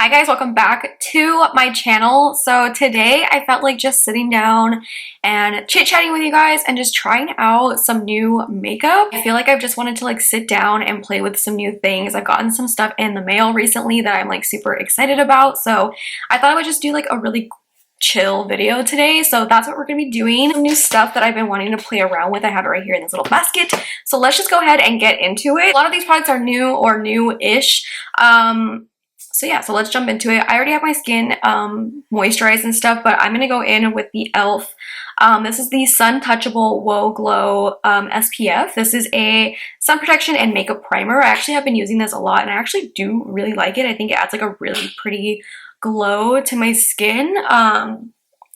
Hi guys, welcome back to my channel. So today I felt like just sitting down and chit-chatting with you guys and just trying out some new makeup. I feel like I've just wanted to like sit down and play with some new things. I've gotten some stuff in the mail recently that I'm like super excited about. So I thought I would just do like a really chill video today. So that's what we're gonna be doing. Some new stuff that I've been wanting to play around with. I have it right here in this little basket. So let's just go ahead and get into it. A lot of these products are new or new-ish. So yeah, so let's jump into it. I already have my skin moisturized and stuff, but I'm gonna go in with the e.l.f. This is the Sun Touchable Whoa Glow SPF. This is a sun protection and makeup primer. I actually have been using this a lot, and I actually do really like it. I think it adds like a really pretty glow to my skin.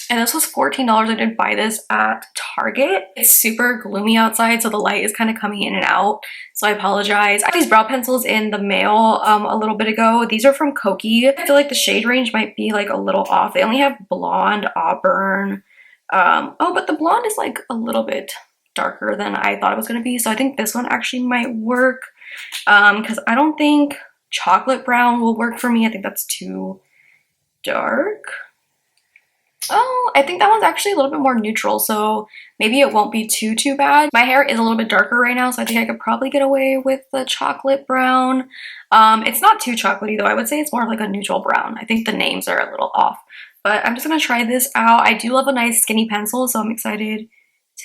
And this was $14. I did buy this at Target. It's super gloomy outside, so the light is kind of coming in and out, so I apologize. I got these brow pencils in the mail a little bit ago. These are from Koki. I feel like the shade range might be like a little off. They only have blonde, auburn. Oh, but the blonde is like a little bit darker than I thought it was going to be, so I think this one actually might work because I don't think chocolate brown will work for me. I think that's too dark. Oh, I think that one's actually a little bit more neutral, so maybe it won't be too bad. My hair is a little bit darker right now, so I think I could probably get away with the chocolate brown. It's not too chocolatey though. I would say it's more of like a neutral brown. I think the names are a little off, but I'm just gonna try this out. I do love a nice skinny pencil, so I'm excited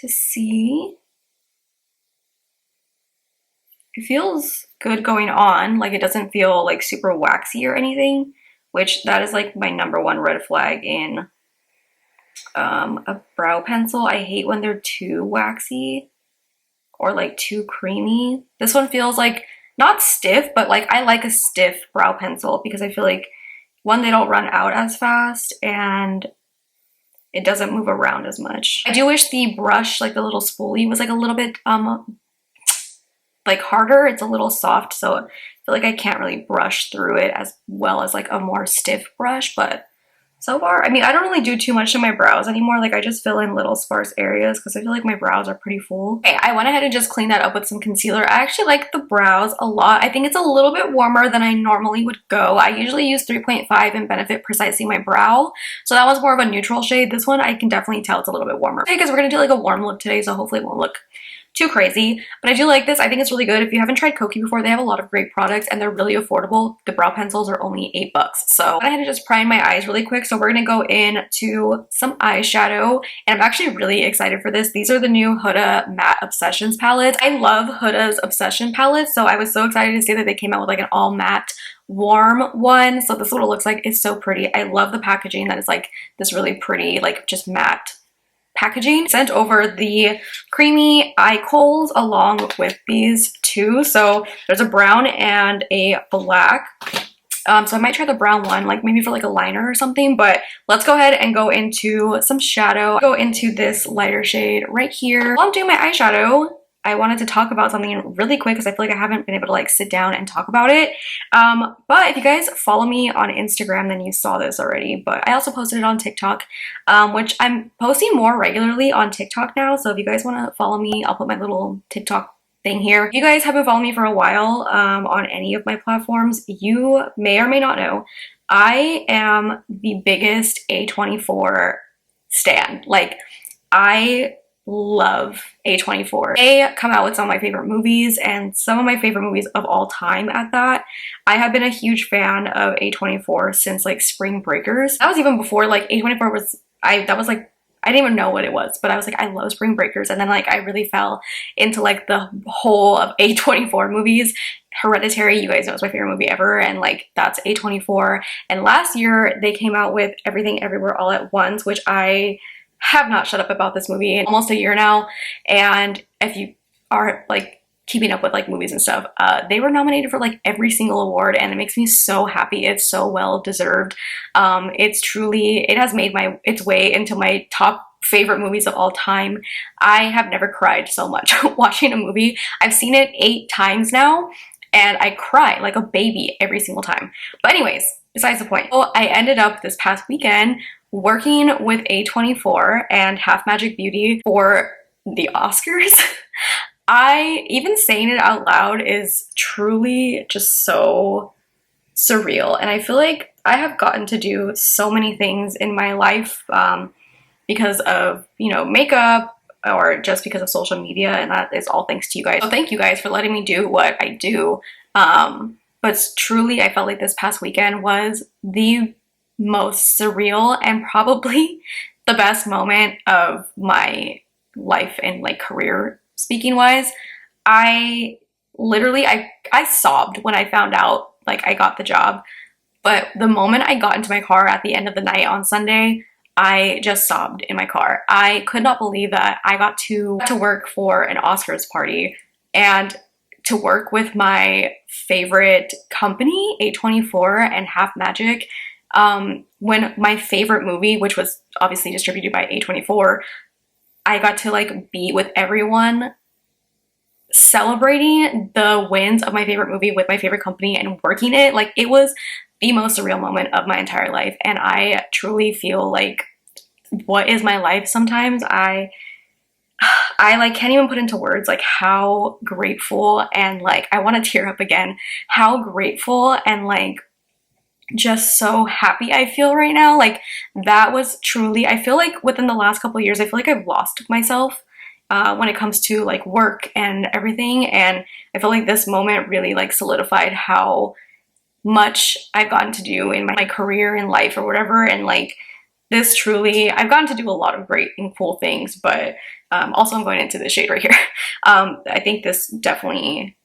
to see. It feels good going on. Like it doesn't feel like super waxy or anything, which that is like my #1 red flag in a brow pencil. I hate when they're too waxy or like too creamy. This one feels like not stiff, but like I like a stiff brow pencil because I feel like one, they don't run out as fast and it doesn't move around as much. I do wish the brush, like the little spoolie, was like a little bit like harder. It's a little soft, so I feel like I can't really brush through it as well as like a more stiff brush, but so far, I mean, I don't really do too much to my brows anymore. Like I just fill in little sparse areas because I feel like my brows are pretty full. Okay, I went ahead and just cleaned that up with some concealer. I actually like the brows a lot. I think it's a little bit warmer than I normally would go. I usually use 3.5 in Benefit Precisely My Brow. So that one's more of a neutral shade. This one, I can definitely tell it's a little bit warmer. Okay, because we're gonna do like a warm look today, so hopefully it won't look too crazy, but I do like this. I think it's really good. If you haven't tried Koki before, they have a lot of great products and they're really affordable. The brow pencils are only $8. So I had to just prime my eyes really quick. So we're gonna go into some eyeshadow, and I'm actually really excited for this. These are the new Huda Matte Obsessions palettes. I love Huda's Obsession palettes, so I was so excited to see that they came out with like an all matte warm one. So this is what it looks like. It's so pretty. I love the packaging that is like this really pretty, like just matte packaging. Sent over the creamy eye koals along with these two. So there's a brown and a black. So I might try the brown one, like maybe for like a liner or something, but let's go ahead and go into some shadow. Go into this lighter shade right here. While I'm doing my eyeshadow, I wanted to talk about something really quick because I feel like I haven't been able to like sit down and talk about it. But if you guys follow me on Instagram, then you saw this already. But I also posted it on TikTok, which I'm posting more regularly on TikTok now. So if you guys want to follow me, I'll put my little TikTok thing here. If you guys haven't followed me for a while on any of my platforms, you may or may not know I am the biggest A24 stan. Like I love A24. They come out with some of my favorite movies and some of my favorite movies of all time at that. I have been a huge fan of A24 since like Spring Breakers. That was even before like A24 was, that was like, I didn't even know what it was, but I was like, I love Spring Breakers. And then like I really fell into like the whole of A24 movies. Hereditary, you guys know, it's my favorite movie ever, and like that's A24. And last year they came out with Everything Everywhere All at Once, which I have not shut up about this movie in almost a year now. And if you are like keeping up with like movies and stuff, they were nominated for like every single award, and it makes me so happy. It's so well deserved. It's truly, it has made its way into my top favorite movies of all time. I have never cried so much watching a movie. I've seen it 8 times now, and I cry like a baby every single time. But anyways, besides the point. So I ended up this past weekend working with A24 and Half Magic Beauty for the Oscars. Even saying it out loud is truly just so surreal, and I feel like I have gotten to do so many things in my life because of, you know, makeup or just because of social media, and that is all thanks to you guys. So thank you guys for letting me do what I do. But truly, I felt like this past weekend was the most surreal and probably the best moment of my life and like career speaking wise. I literally I sobbed when I found out like I got the job. But the moment I got into my car at the end of the night on Sunday, I just sobbed in my car. I could not believe that I got to work for an Oscars party and to work with my favorite company, A24 and Half Magic. When my favorite movie, which was obviously distributed by A24, I got to like be with everyone celebrating the wins of my favorite movie with my favorite company and working it. Like, it was the most surreal moment of my entire life, and I truly feel like, what is my life sometimes? I like can't even put into words like how grateful, and like I want to tear up again, how grateful and like just so happy I feel right now. Like, that was truly, I feel like within the last couple of years, I feel like I've lost myself when it comes to like work and everything, and I feel like this moment really like solidified how much I've gotten to do in my career and life or whatever. And like, this truly, I've gotten to do a lot of great and cool things, but also I'm going into the shade right here. I think this definitely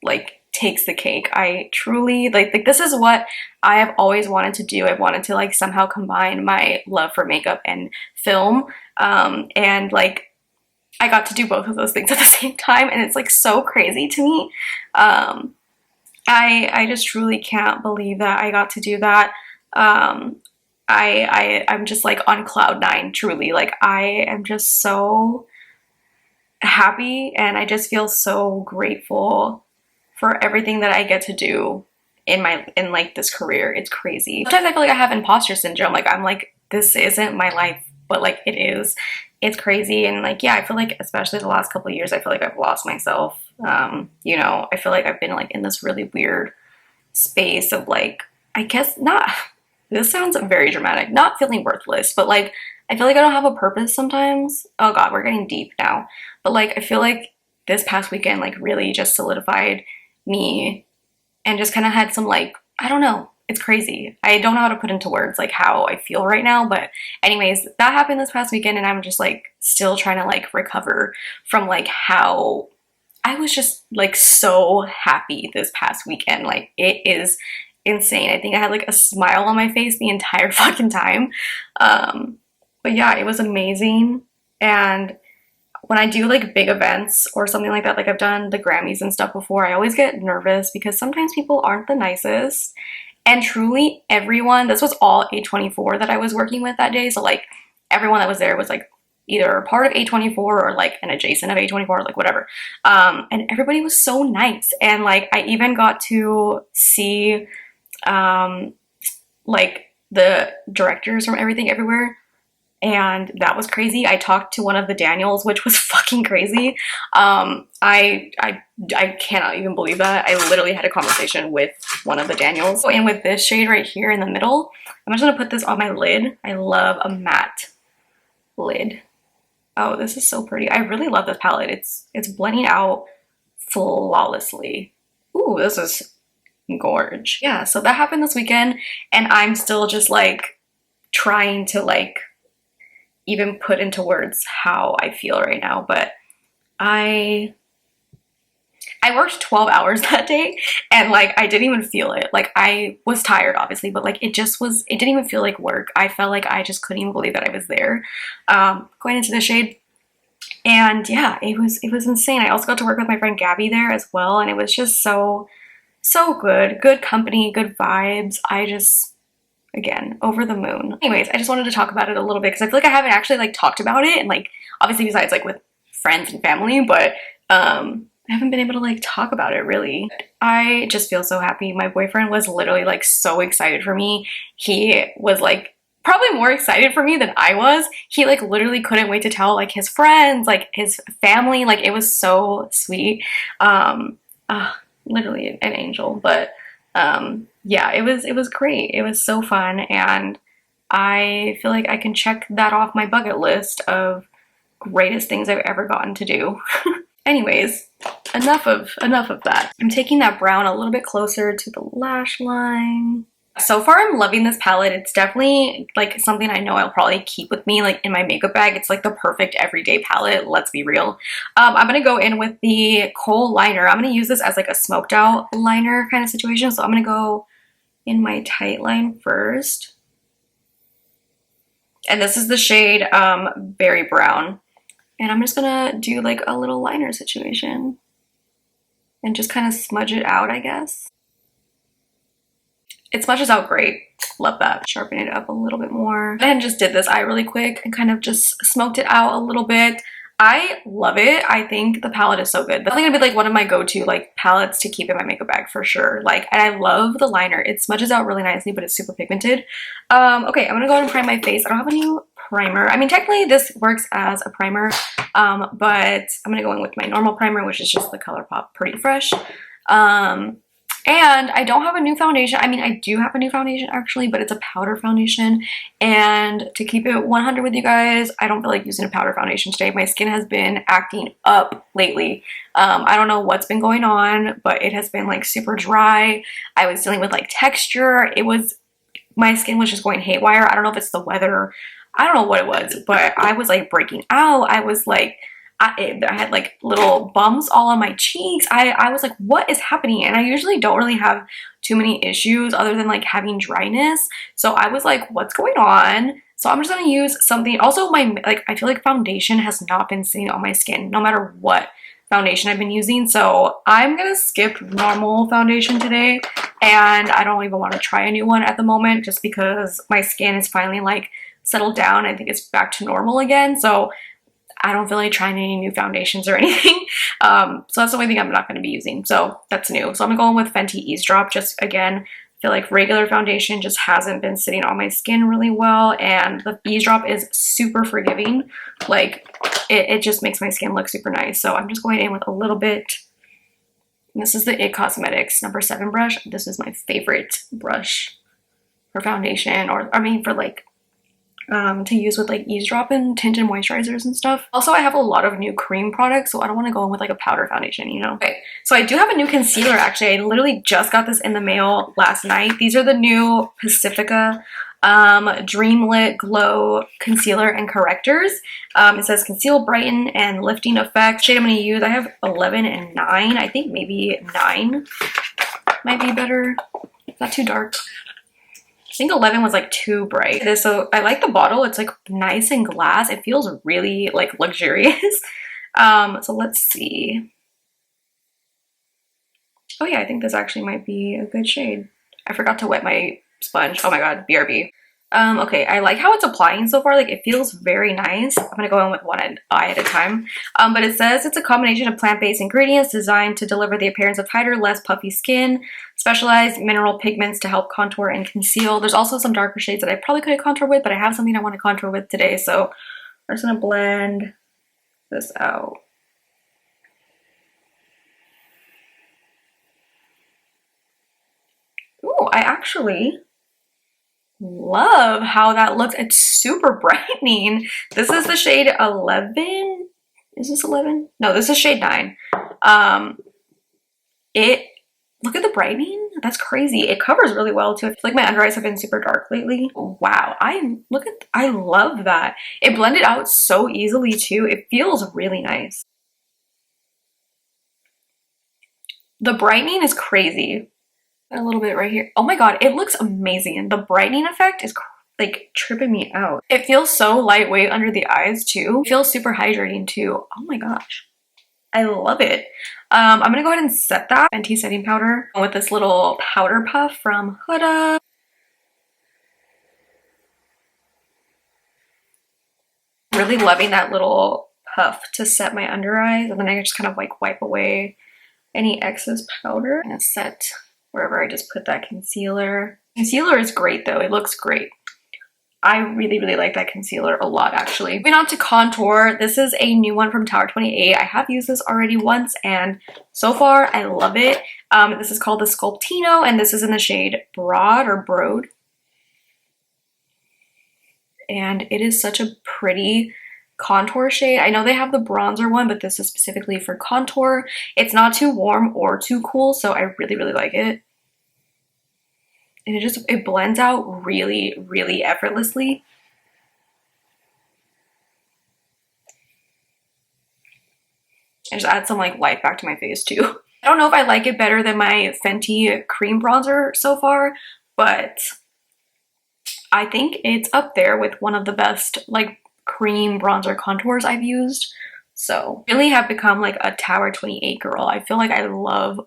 like takes the cake. I truly like this is what I have always wanted to do. I wanted to like somehow combine my love for makeup and film, and like I got to do both of those things at the same time, and it's like so crazy to me. I just truly can't believe that I got to do that. I'm just like on cloud nine, truly. Like, I am just so happy, and I just feel so grateful for everything that I get to do in like this career. It's crazy. Sometimes I feel like I have imposter syndrome. Like, I'm like, this isn't my life, but like it is. It's crazy. And like, yeah, I feel like especially the last couple of years, I feel like I've lost myself. You know, I feel like I've been like in this really weird space of like, I guess not, this sounds very dramatic, not feeling worthless, but like, I feel like I don't have a purpose sometimes. Oh God, we're getting deep now. But like, I feel like this past weekend, like really just solidified me and just kind of had some like, I don't know, it's crazy. I don't know how to put into words like how I feel right now, but anyways, that happened this past weekend, and I'm just like still trying to like recover from like how I was just like so happy this past weekend. Like, it is insane. I think I had like a smile on my face the entire fucking time. But yeah, it was amazing. And when I do like big events or something like that, like I've done the Grammys and stuff before, I always get nervous because sometimes people aren't the nicest. And truly everyone, this was all A24 that I was working with that day. So like everyone that was there was like either a part of A24 or like an adjacent of A24, like whatever. And everybody was so nice. And like I even got to see like the directors from Everything Everywhere. And that was crazy. I talked to one of the Daniels, which was fucking crazy. I cannot even believe that. I literally had a conversation with one of the Daniels. And with this shade right here in the middle, I'm just gonna put this on my lid. I love a matte lid. Oh, this is so pretty. I really love this palette. It's blending out flawlessly. Ooh, this is gorge. Yeah, so that happened this weekend, and I'm still just like trying to like even put into words how I feel right now. But I worked 12 hours that day, and like I didn't even feel it. Like, I was tired obviously, but like it didn't even feel like work. I felt like I just couldn't even believe that I was there going into the shade. And yeah, it was insane. I also got to work with my friend Gabby there as well, and it was just so good company, good vibes. I just, again, over the moon. Anyways, I just wanted to talk about it a little bit because I feel like I haven't actually like talked about it, and like obviously besides like with friends and family, but I haven't been able to like talk about it really. I just feel so happy. My boyfriend was literally like so excited for me. He was like probably more excited for me than I was. He like literally couldn't wait to tell like his friends, like his family. Like, it was so sweet. Literally an angel. But Yeah, it was great. It was so fun, and I feel like I can check that off my bucket list of greatest things I've ever gotten to do. Anyways, enough of that. I'm taking that brown a little bit closer to the lash line. So far, I'm loving this palette. It's definitely like something I know I'll probably keep with me like in my makeup bag. It's like the perfect everyday palette, let's be real. I'm gonna go in with the Kohl liner. I'm gonna use this as like a smoked out liner kind of situation. So I'm gonna go in my tight line first. And this is the shade Berry Brown. And I'm just gonna do like a little liner situation and just kind of smudge it out, I guess. It smudges out great. Love that. Sharpen it up a little bit more. And just did this eye really quick and kind of just smoked it out a little bit. I love it. I think the palette is so good. That's gonna be like one of my go-to like palettes to keep in my makeup bag for sure. Like, and I love the liner. It smudges out really nicely, but it's super pigmented. Okay, I'm gonna go ahead and prime my face. I don't have a new primer. I mean, technically this works as a primer, but I'm gonna go in with my normal primer, which is just the ColourPop Pretty Fresh. And I don't have a new foundation. I mean, I do have a new foundation actually, but it's a powder foundation. And to keep it 100 with you guys, I don't feel like using a powder foundation today. My skin has been acting up lately. I don't know what's been going on, but it has been like super dry. I was dealing with like texture. My skin was just going haywire. I don't know if it's the weather. I don't know what it was, but I was like breaking out. I was like, I had like little bumps all on my cheeks. I was like, what is happening? And I usually don't really have too many issues other than like having dryness. So I was like, what's going on? So I'm just gonna use something. Also, I feel like foundation has not been sitting on my skin no matter what foundation I've been using. So I'm gonna skip normal foundation today, and I don't even want to try a new one at the moment just because my skin is finally like settled down. I think it's back to normal again. So I don't feel like trying any new foundations or anything. So that's the only thing I'm not going to be using. So that's new. So I'm going to go in with Fenty Eavesdrop. Just again, I feel like regular foundation just hasn't been sitting on my skin really well. And the Eavesdrop is super forgiving. Like it just makes my skin look super nice. So I'm just going in with a little bit. This is the IT Cosmetics number 7 brush. This is my favorite brush for foundation, or I mean for like to use with like eavesdrop and tinted moisturizers and stuff. Also, I have a lot of new cream products, so I don't want to go in with like a powder foundation, you know? Okay, so I do have a new concealer actually. I literally just got this in the mail last night. These are the new Pacifica Dreamlit Glow Concealer and Correctors. It says Conceal, Brighten, and Lifting Effect. Shade I'm going to use, I have 11 and 9. I think maybe 9 might be better. It's not too dark. I think 11 was like too bright. So I like the bottle. It's like nice and glass. It feels really like luxurious. So let's see. Oh yeah, I think this actually might be a good shade. I forgot to wet my sponge. Oh my god, BRB. Okay, I like how it's applying so far. Like it feels very nice. I'm gonna go in with one eye at a time. But it says it's a combination of plant-based ingredients designed to deliver the appearance of tighter, less puffy skin, specialized mineral pigments to help contour and conceal. There's also some darker shades that I probably could have contoured with, but I have something I want to contour with today. So I'm just gonna blend this out. Ooh, I actually love how that looks. It's super brightening. This is the shade 11. Is this 11? No, this is shade 9. Look at the brightening. That's crazy. It covers really well too. I feel like my under eyes have been super dark lately. Wow. I love that. It blended out so easily too. It feels really nice. The brightening is crazy. A little bit right here. Oh my god, it looks amazing. The brightening effect is like tripping me out. It feels so lightweight under the eyes too. It feels super hydrating too. Oh my gosh. I love it. I'm gonna go ahead and set that Fenty setting powder with this little powder puff from Huda. Really loving that little puff to set my under eyes, and then I just kind of like wipe away any excess powder. I'm gonna set wherever I just put that concealer. Concealer is great though. It looks great. I really, really like that concealer a lot, actually. Moving on to contour. This is a new one from Tower 28. I have used this already once, and so far, I love it. This is called the Sculptino, and this is in the shade Broad or Broad. And it is such a pretty contour shade. I know they have the bronzer one, but this is specifically for contour. It's not too warm or too cool, so I really, really like it. And it blends out really, really effortlessly. And just add some like life back to my face too. I don't know if I like it better than my Fenty cream bronzer so far, but I think it's up there with one of the best like cream bronzer contours I've used. So really have become like a Tower 28 girl. I feel like I love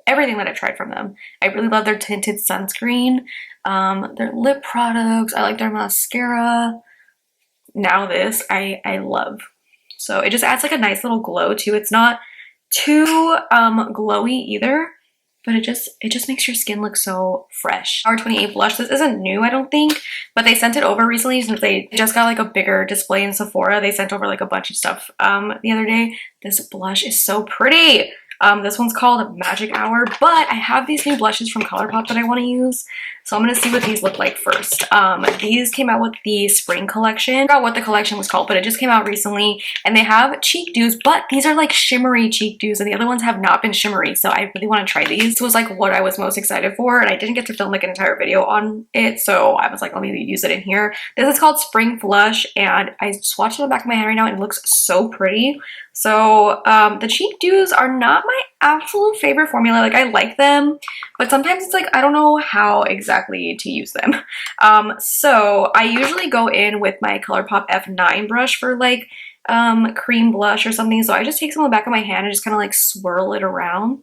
everything that I've tried from them. I really love their tinted sunscreen, their lip products. I like their mascara. Now this I love. So it just adds like a nice little glow too. It's not too glowy either, but it just makes your skin look so fresh. Tower 28 blush. This isn't new, I don't think, but they sent it over recently since they just got like a bigger display in Sephora. They sent over like a bunch of stuff the other day. This blush is so pretty. This one's called Magic Hour, but I have these new blushes from ColourPop that I want to use. So I'm going to see what these look like first. These came out with the spring collection. I forgot what the collection was called, but it just came out recently. And they have cheek dews, but these are like shimmery cheek dews, and the other ones have not been shimmery. So I really want to try these. This was like what I was most excited for, and I didn't get to film like an entire video on it. So I was like, let me use it in here. This is called Spring Flush, and I swatched it on the back of my hand right now, and it looks so pretty. So the cheek dews are not my absolute favorite formula. Like I like them, but sometimes it's like I don't know how exactly to use them. So I usually go in with my ColourPop F9 brush for like cream blush or something. So I just take some on the back of my hand and just kind of like swirl it around.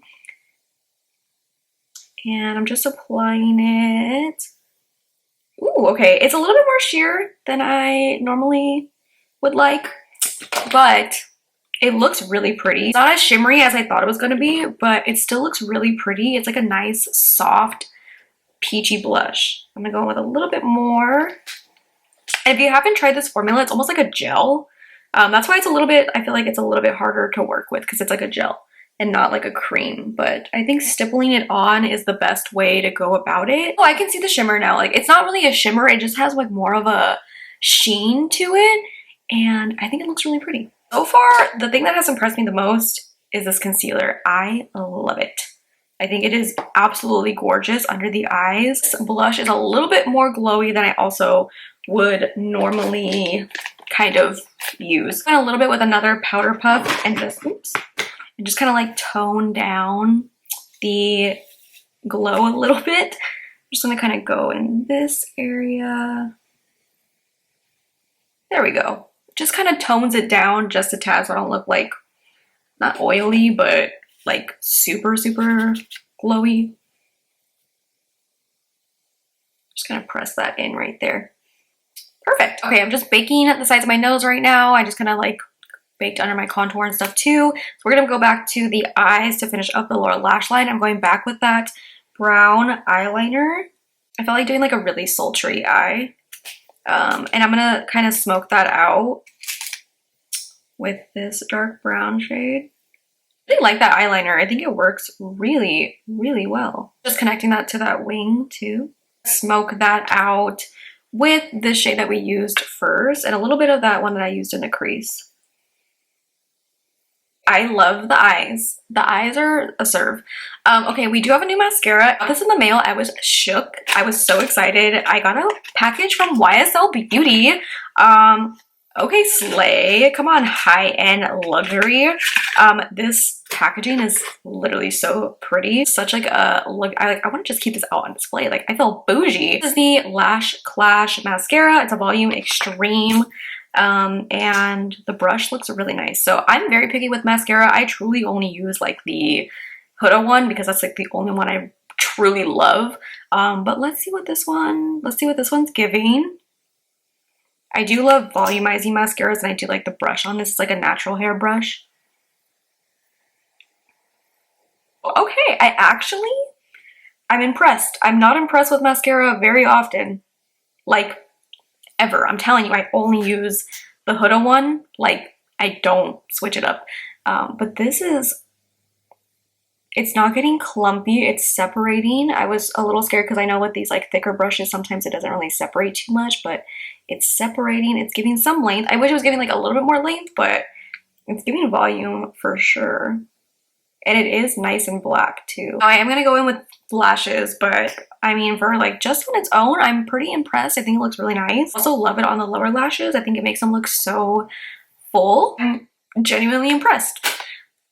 And I'm just applying it. Ooh, okay. It's a little bit more sheer than I normally would like, but it looks really pretty. It's not as shimmery as I thought it was going to be, but it still looks really pretty. It's like a nice, soft, peachy blush. I'm going to go in with a little bit more. And if you haven't tried this formula, it's almost like a gel. That's why it's a little bit, I feel like it's a little bit harder to work with because it's like a gel and not like a cream. But I think stippling it on is the best way to go about it. Oh, I can see the shimmer now. Like it's not really a shimmer. It just has like more of a sheen to it. And I think it looks really pretty. So far, the thing that has impressed me the most is this concealer. I love it. I think it is absolutely gorgeous under the eyes. This blush is a little bit more glowy than I also would normally kind of use. And a little bit with another powder puff and just, oops, and just kind of like tone down the glow a little bit. I'm just gonna kind of go in this area. There we go. Just kind of tones it down just a tad so I don't look like, not oily, but like super, super glowy. Just gonna press that in right there. Perfect. Okay, I'm just baking at the sides of my nose right now. I just kind of like baked under my contour and stuff too. So we're gonna go back to the eyes to finish up the lower lash line. I'm going back with that brown eyeliner. I felt like doing like a really sultry eye. And I'm gonna kind of smoke that out with this dark brown shade. I really like that eyeliner. I think it works really, really well. Just connecting that to that wing too. Smoke that out with this shade that we used first and a little bit of that one that I used in the crease. I love the eyes. The eyes are a serve. Okay, we do have a new mascara. I got this in the mail. I was shook. I was so excited. I got a package from YSL Beauty. Okay, slay. Come on, high-end luxury. This packaging is literally so pretty. Such like a look. I want to just keep this out on display. Like I feel bougie. This is the Lash Clash mascara. It's a volume extreme. And the brush looks really nice. So I'm very picky with mascara. I truly only use like the Huda one because that's like the only one I truly love. But let's see what this one's giving. I do love volumizing mascaras, and I do like the brush on this. It's like a natural hair brush. Okay, I'm impressed. I'm not impressed with mascara very often. Like, ever. I'm telling you, I only use the Huda one. Like, I don't switch it up. But this is, it's not getting clumpy, it's separating. I was a little scared because I know with these like thicker brushes, sometimes it doesn't really separate too much, but it's separating. It's giving some length. I wish it was giving like a little bit more length, but it's giving volume for sure. And it is nice and black too. I am gonna go in with lashes, but I mean, for like just on its own, I'm pretty impressed. I think it looks really nice. Also love it on the lower lashes. I think it makes them look so full. I'm genuinely impressed.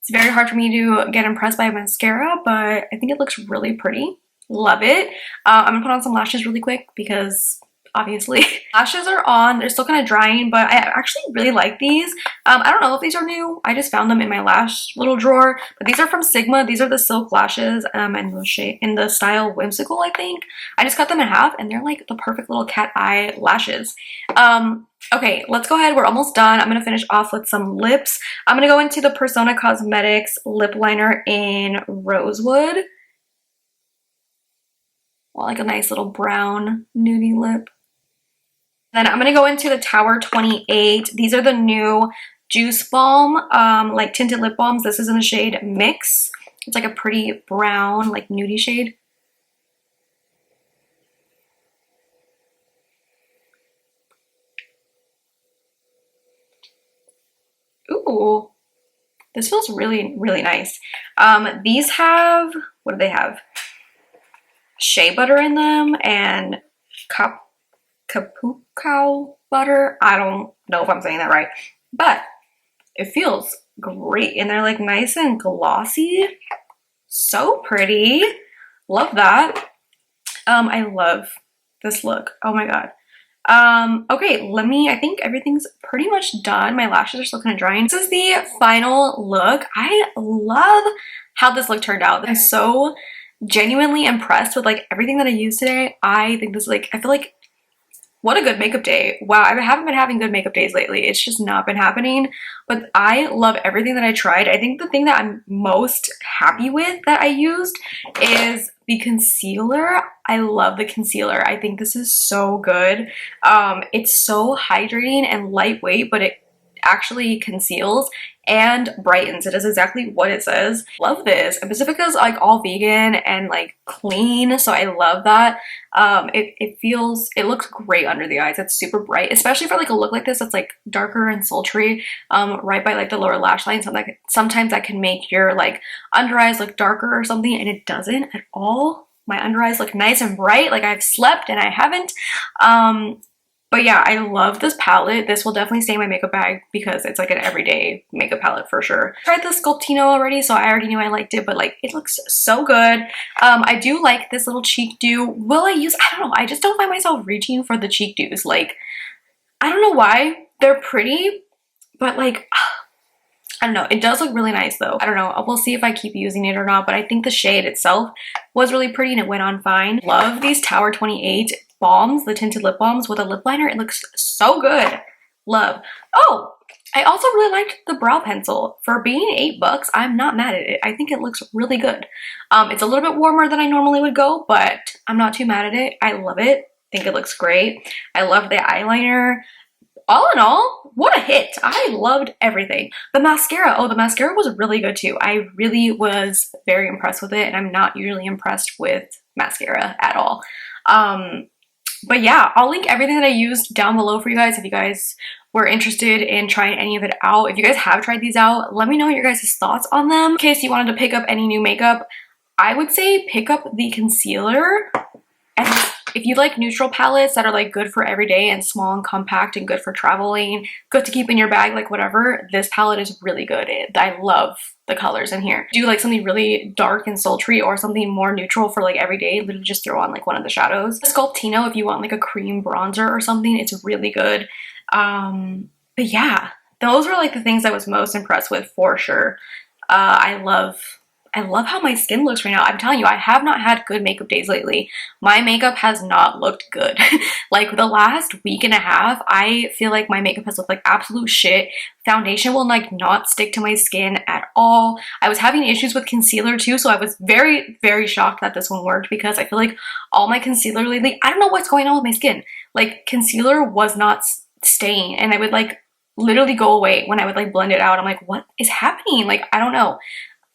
It's very hard for me to get impressed by a mascara, but I think it looks really pretty. Love it. I'm gonna put on some lashes really quick because obviously lashes are on. They're still kind of drying, but I actually really like these. I don't know if these are new. I just found them in my lash little drawer, but these are from Sigma. These are the silk lashes in the shade, in the style Whimsical, I think. I just cut them in half and they're like the perfect little cat eye lashes. Okay, let's go ahead. We're almost done. I'm gonna finish off with some lips. I'm gonna go into the Persona Cosmetics lip liner in Rosewood. Well, like a nice little brown nudie lip. Then I'm gonna go into the Tower 28. These are the new Juice Balm, like tinted lip balms. This is in the shade Mix. It's like a pretty brown, like nudie shade. Ooh, this feels really, really nice. These have, what do they have? Shea butter in them and Kapukow butter. I don't know if I'm saying that right, but it feels great. And they're like nice and glossy. So pretty. Love that. I love this look. Oh my god. Okay, I think everything's pretty much done. My lashes are still kind of drying. This is the final look. I love how this look turned out. I'm so genuinely impressed with like everything that I used today. I think this, like, I feel like what a good makeup day. Wow, I haven't been having good makeup days lately. It's just not been happening, but I love everything that I tried. I think the thing that I'm most happy with that I used is the concealer. I love the concealer. I think this is so good. It's so hydrating and lightweight, but it actually conceals and brightens. It is exactly what it says. Love this. And Pacifica's like all vegan and like clean, so I love that. It looks great under the eyes. It's super bright, especially for like a look like this that's like darker and sultry, right by like the lower lash line. So like sometimes that can make your like under eyes look darker or something, and it doesn't at all. My under eyes look nice and bright, like I've slept and I haven't. But yeah, I love this palette. This will definitely stay in my makeup bag because it's like an everyday makeup palette for sure. I tried the Sculptino already, so I already knew I liked it, but like it looks so good. I do like this little cheek dew. Will I use, I don't know, I just don't find myself reaching for the cheek dews. Like, I don't know why. They're pretty, but like, I don't know. It does look really nice though. I don't know. We'll see if I keep using it or not, but I think the shade itself was really pretty and it went on fine. Love these Tower 28 balms, the tinted lip balms with a lip liner. It looks so good. Love. Oh, I also really liked the brow pencil. For being $8, I'm not mad at it. I think it looks really good. It's a little bit warmer than I normally would go, but I'm not too mad at it. I love it. I think it looks great. I love the eyeliner. All in all, what a hit. I loved everything. The mascara, oh, the mascara was really good too. I really was very impressed with it, and I'm not usually impressed with mascara at all. But yeah, I'll link everything that I used down below for you guys if you guys were interested in trying any of it out. If you guys have tried these out, let me know your guys' thoughts on them. In case you wanted to pick up any new makeup, I would say pick up the concealer. And if you like neutral palettes that are like good for everyday and small and compact and good for traveling, good to keep in your bag, like whatever, this palette is really good. I love the colors in here. Do like something really dark and sultry or something more neutral for like everyday, literally just throw on like one of the shadows. The Sculptino, if you want like a cream bronzer or something, it's really good. But yeah, those were like the things I was most impressed with for sure. I love how my skin looks right now. I'm telling you, I have not had good makeup days lately. My makeup has not looked good. Like the last week and a half, I feel like my makeup has looked like absolute shit. Foundation will like not stick to my skin at all. I was having issues with concealer too, so I was very, very shocked that this one worked because I feel like all my concealer lately, I don't know what's going on with my skin. like concealer was not staying, and I would like literally go away when I would like blend it out. I'm like, what is happening? Like, I don't know.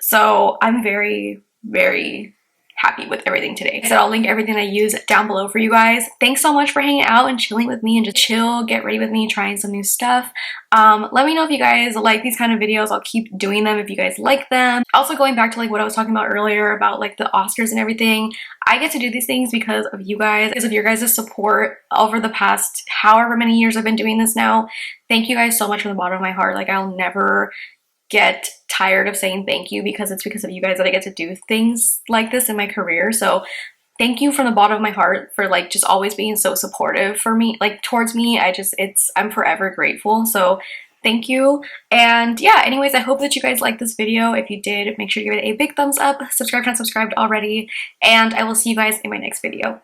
So I'm very, very happy with everything today. So I'll link everything I use down below for you guys. Thanks so much for hanging out and chilling with me and just chill, get ready with me, trying some new stuff. Let me know if you guys like these kind of videos. I'll keep doing them if you guys like them. Also, going back to like what I was talking about earlier about like the Oscars and everything, I get to do these things because of you guys, because of your guys' support over the past however many years I've been doing this now. Thank you guys so much from the bottom of my heart. Like, I'll never get tired of saying thank you, because it's because of you guys that I get to do things like this in my career. So thank you from the bottom of my heart for like just always being so supportive for me, like towards me. I'm forever grateful. So thank you. And yeah, anyways, I hope that you guys liked this video. If you did, make sure to give it a big thumbs up, subscribe if not subscribed already, and I will see you guys in my next video.